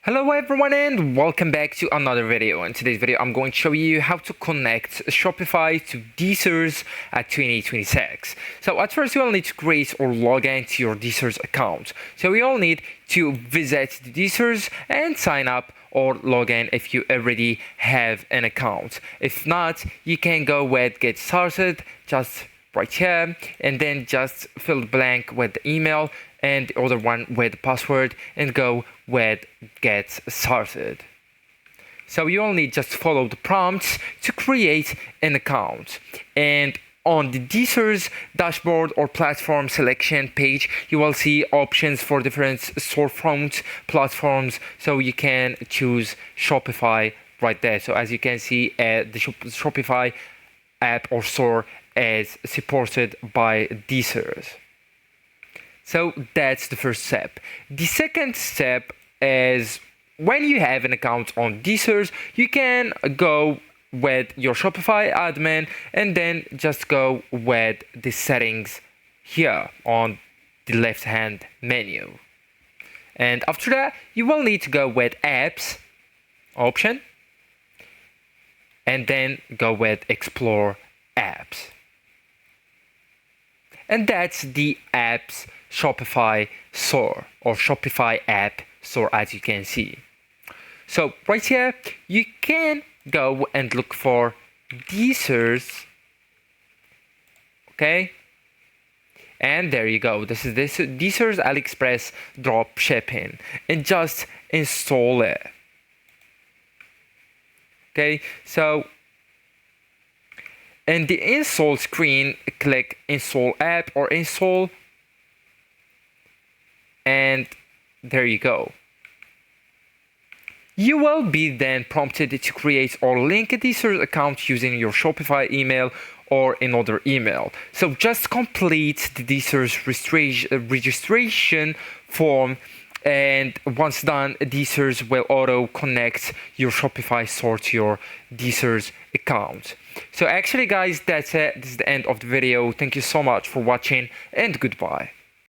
Hello everyone and welcome back to another video. In today's video I'm going to show you how to connect Shopify to DSers at 2026. So at first you will need to create or log into your DSers account. So we all need to visit the DSers and sign up or log in if you already have an account. If not, you can go with get started just right here and then just fill the blank with the email and the other one with the password and go with get started. So you only just follow the prompts to create an account, and on the DSers dashboard or platform selection page you will see options for different storefront platforms, so you can choose Shopify right there. So as you can see, the Shopify app or store is supported by DSers. So that's the first step. The second step is when you have an account on DSers, you can go with your Shopify admin and then just go with the settings here on the left hand menu. And after that, you will need to go with apps option and then go with explore apps. And that's the apps Shopify store or Shopify app store, as you can see. So right here you can go and look for DSers, okay, and there you go. This is DSers AliExpress drop shipping, and just install it. Okay, so in the install screen, click install app or install, and there you go. You will be then prompted to create or link a DSers account using your Shopify email or another email. So just complete the DSers registration form, and once done, DSers will auto connect your Shopify store to your DSers account. So actually guys, that's it. This is the end of the video. Thank you so much for watching and goodbye.